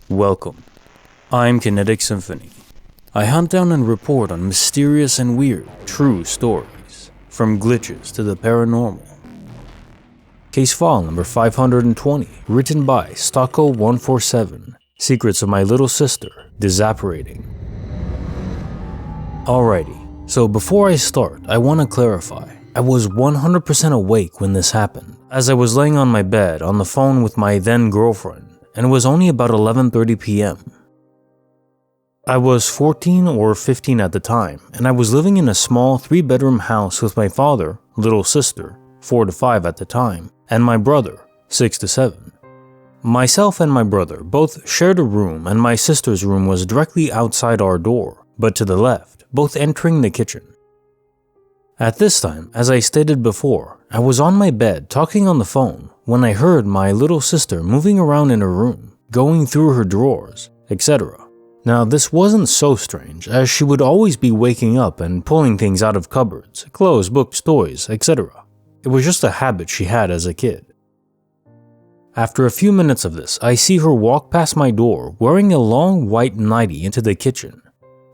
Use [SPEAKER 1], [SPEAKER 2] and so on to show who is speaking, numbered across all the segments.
[SPEAKER 1] Welcome. I'm Kinetic Symphony. I hunt down and report on mysterious and weird, true stories, from glitches to the paranormal. Case file number 520, written by Stocko147, Secrets of My Little Sister, Disapparating. Alrighty, so before I start, I want to clarify. I was 100% awake when this happened, as I was laying on my bed on the phone with my then girlfriend, and it was only about 11:30 p.m. I was 14 or 15 at the time, and I was living in a small 3-bedroom house with my father, little sister, 4 to 5 at the time, and my brother, 6 to 7. Myself and my brother both shared a room, and my sister's room was directly outside our door, but to the left, both entering the kitchen. At this time, as I stated before, I was on my bed talking on the phone when I heard my little sister moving around in her room, going through her drawers, etc. Now, this wasn't so strange, as she would always be waking up and pulling things out of cupboards, clothes, books, toys, etc. It was just a habit she had as a kid. After a few minutes of this, I see her walk past my door wearing a long white nightie into the kitchen.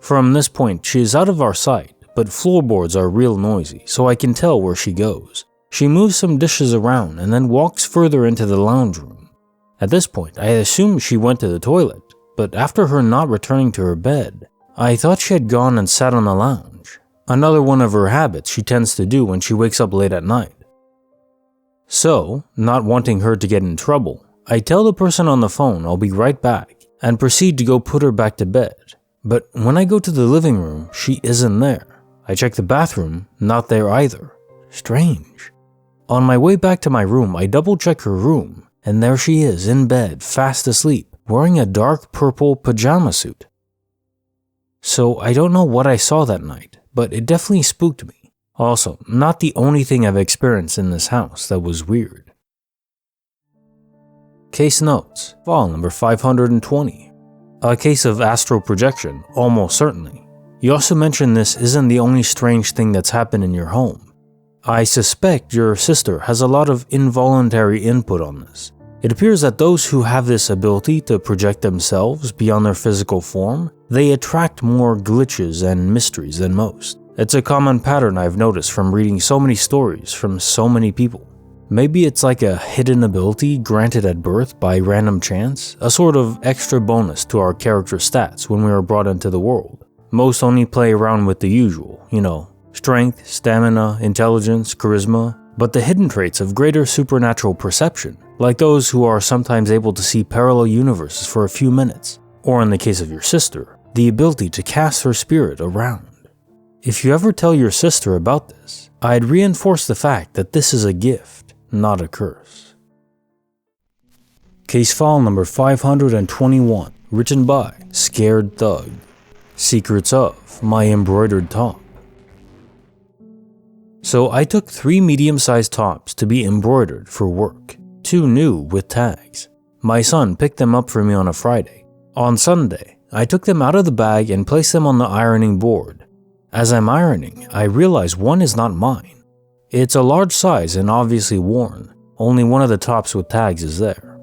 [SPEAKER 1] From this point, she is out of our sight, but floorboards are real noisy, so I can tell where she goes. She moves some dishes around and then walks further into the lounge room. At this point, I assumed she went to the toilet, but after her not returning to her bed, I thought she had gone and sat on the lounge, another one of her habits she tends to do when she wakes up late at night. So, not wanting her to get in trouble, I tell the person on the phone I'll be right back and proceed to go put her back to bed. But when I go to the living room, she isn't there. I check the bathroom, not there either. Strange. On my way back to my room, I double check her room, and there she is in bed, fast asleep, wearing a dark purple pajama suit. So I don't know what I saw that night, but it definitely spooked me. Also, not the only thing I've experienced in this house that was weird. Case notes, file number 520. A case of astral projection, almost certainly. You also mentioned this isn't the only strange thing that's happened in your home. I suspect your sister has a lot of involuntary input on this. It appears that those who have this ability to project themselves beyond their physical form, they attract more glitches and mysteries than most. It's a common pattern I've noticed from reading so many stories from so many people. Maybe it's like a hidden ability granted at birth by random chance, a sort of extra bonus to our character stats when we are brought into the world. Most only play around with the usual, strength, stamina, intelligence, charisma, but the hidden traits of greater supernatural perception, like those who are sometimes able to see parallel universes for a few minutes, or in the case of your sister, the ability to cast her spirit around. If you ever tell your sister about this, I'd reinforce the fact that this is a gift, not a curse. Case file number 521, written by ScaredThug. Secrets of My Embroidered Top. So I took 3 medium-sized tops to be embroidered for work, 2 new with tags. My son picked them up for me on a Friday. On Sunday, I took them out of the bag and placed them on the ironing board. As I'm ironing, I realize one is not mine. It's a large size and obviously worn. Only one of the tops with tags is there.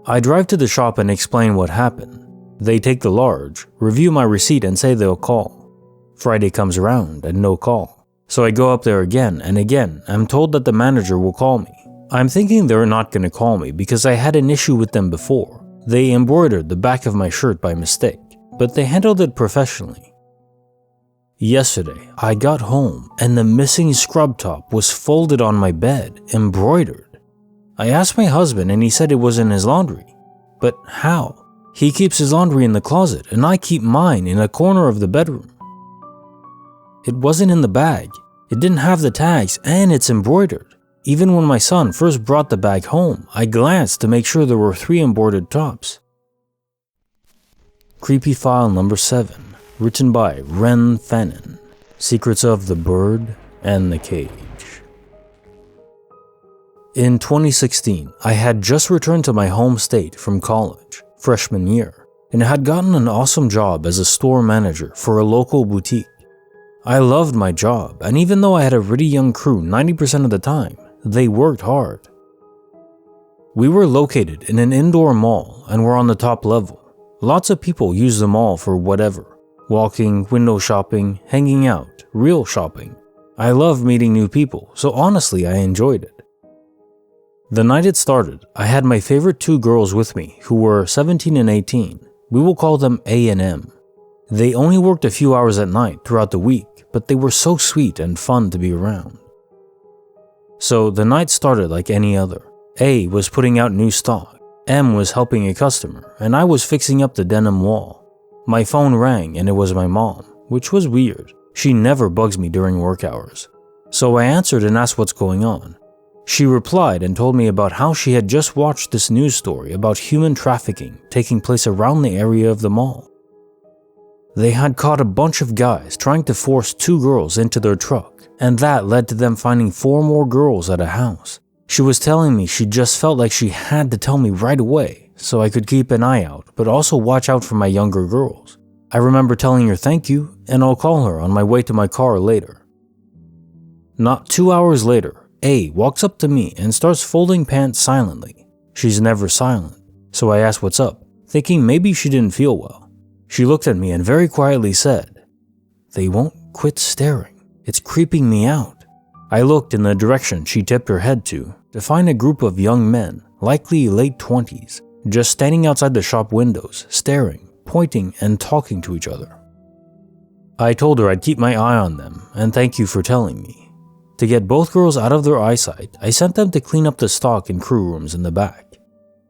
[SPEAKER 1] I drive to the shop and explain what happened. They take the large, review my receipt and say they'll call. Friday comes around and no call. So I go up there again and again. I'm told that the manager will call me. I'm thinking they're not going to call me because I had an issue with them before. They embroidered the back of my shirt by mistake, but they handled it professionally. Yesterday, I got home and the missing scrub top was folded on my bed, embroidered. I asked my husband and he said it was in his laundry. But how? He keeps his laundry in the closet and I keep mine in a corner of the bedroom. It wasn't in the bag, it didn't have the tags, and it's embroidered. Even when my son first brought the bag home, I glanced to make sure there were 3 embroidered tops. Creepy file number 7, written by RenFannin. Secrets of the Bird and the Cage. In 2016, I had just returned to my home state from college, freshman year, and had gotten an awesome job as a store manager for a local boutique. I loved my job, and even though I had a really young crew 90% of the time, they worked hard. We were located in an indoor mall, and we're on the top level. Lots of people use the mall for whatever. Walking, window shopping, hanging out, real shopping. I love meeting new people, so honestly I enjoyed it. The night it started, I had my favorite two girls with me who were 17 and 18. We will call them A and M. They only worked a few hours at night throughout the week, but they were so sweet and fun to be around. So the night started like any other. A was putting out new stock, M was helping a customer, and I was fixing up the denim wall. My phone rang and it was my mom, which was weird. She never bugs me during work hours. So I answered and asked what's going on. She replied and told me about how she had just watched this news story about human trafficking taking place around the area of the mall. They had caught a bunch of guys trying to force two girls into their truck, and that led to them finding 4 more girls at a house. She was telling me she just felt like she had to tell me right away so I could keep an eye out, but also watch out for my younger girls. I remember telling her thank you, and I'll call her on my way to my car later. Not 2 hours later, A walks up to me and starts folding pants silently. She's never silent, so I asked what's up, thinking maybe she didn't feel well. She looked at me and very quietly said, "They won't quit staring. It's creeping me out." I looked in the direction she tipped her head to find a group of young men, likely late 20s, just standing outside the shop windows, staring, pointing, and talking to each other. I told her I'd keep my eye on them, and thank you for telling me. To get both girls out of their eyesight, I sent them to clean up the stock in crew rooms in the back.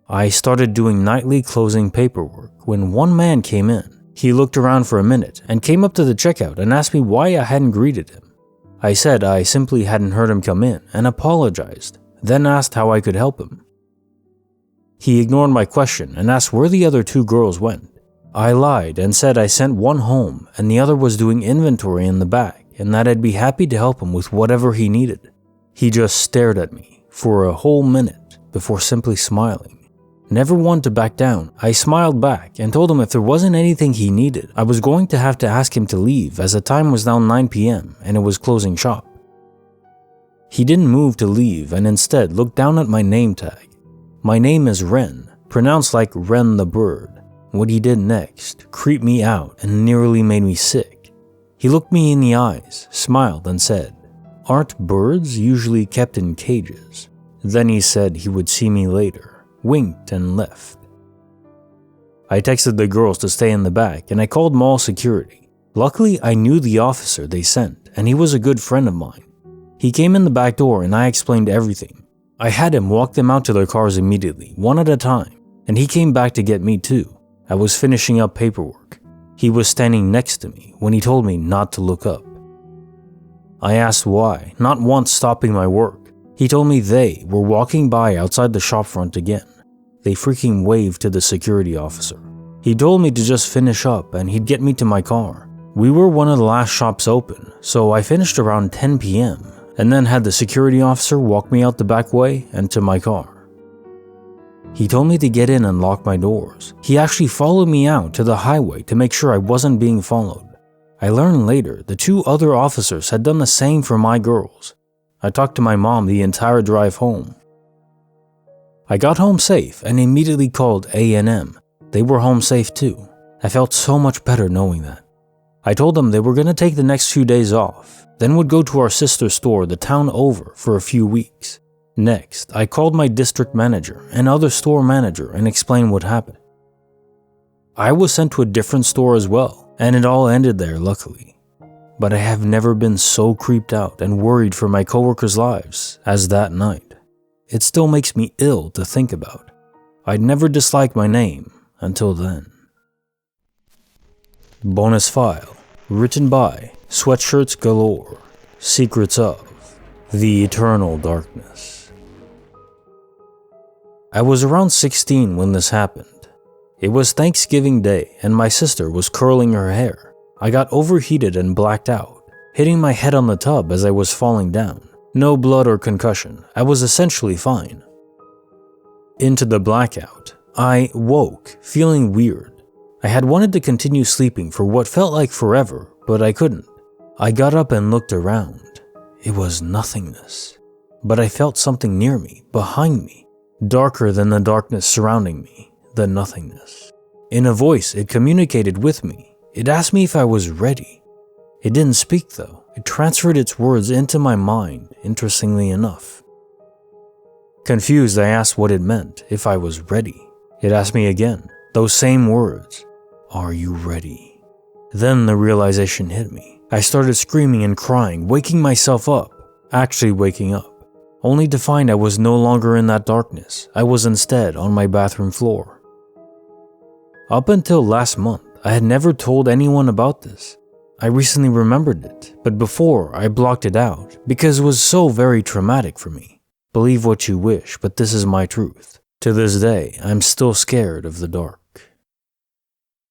[SPEAKER 1] I started doing nightly closing paperwork when one man came in. He looked around for a minute and came up to the checkout and asked me why I hadn't greeted him. I said I simply hadn't heard him come in and apologized, then asked how I could help him. He ignored my question and asked where the other 2 girls went. I lied and said I sent one home and the other was doing inventory in the back and that I'd be happy to help him with whatever he needed. He just stared at me for a whole minute before simply smiling. Never one to back down, I smiled back and told him if there wasn't anything he needed, I was going to have to ask him to leave as the time was now 9 p.m. and it was closing shop. He didn't move to leave and instead looked down at my name tag. My name is Ren, pronounced like Ren the bird. What he did next creeped me out and nearly made me sick. He looked me in the eyes, smiled and said, "Aren't birds usually kept in cages?" Then he said he would see me later. Winked and left. I texted the girls to stay in the back and I called mall security. Luckily, I knew the officer they sent and he was a good friend of mine. He came in the back door and I explained everything. I had him walk them out to their cars immediately, one at a time, and he came back to get me too. I was finishing up paperwork. He was standing next to me when he told me not to look up. I asked why, not once stopping my work. He told me they were walking by outside the shop front again. They freaking waved to the security officer. He told me to just finish up and he'd get me to my car. We were one of the last shops open, so I finished around 10 p.m. and then had the security officer walk me out the back way and to my car. He told me to get in and lock my doors. He actually followed me out to the highway to make sure I wasn't being followed. I learned later the 2 other officers had done the same for my girls. I talked to my mom the entire drive home. I got home safe and immediately called A&M. They were home safe too. I felt so much better knowing that. I told them they were going to take the next few days off, then would go to our sister store the town over for a few weeks. Next, I called my district manager and other store manager and explained what happened. I was sent to a different store as well, and it all ended there luckily. But I have never been so creeped out and worried for my coworkers' lives as that night. It still makes me ill to think about. I'd never disliked my name until then. Bonus file, written by Sweatshirts Galore, Secrets of the Eternal Darkness. I was around 16 when this happened. It was Thanksgiving Day and my sister was curling her hair. I got overheated and blacked out, hitting my head on the tub as I was falling down. No blood or concussion. I was essentially fine. Into the blackout, I woke, feeling weird. I had wanted to continue sleeping for what felt like forever, but I couldn't. I got up and looked around. It was nothingness. But I felt something near me, behind me, darker than the darkness surrounding me. the nothingness. In a voice, it communicated with me. It asked me if I was ready. It didn't speak though. It transferred its words into my mind, interestingly enough. Confused, I asked what it meant, if I was ready. It asked me again, those same words. Are you ready? Then the realization hit me. I started screaming and crying, waking myself up, actually waking up, only to find I was no longer in that darkness. I was instead on my bathroom floor. Up until last month, I had never told anyone about this. I recently remembered it, but before I blocked it out because it was so very traumatic for me. Believe what you wish, but this is my truth. To this day, I'm still scared of the dark.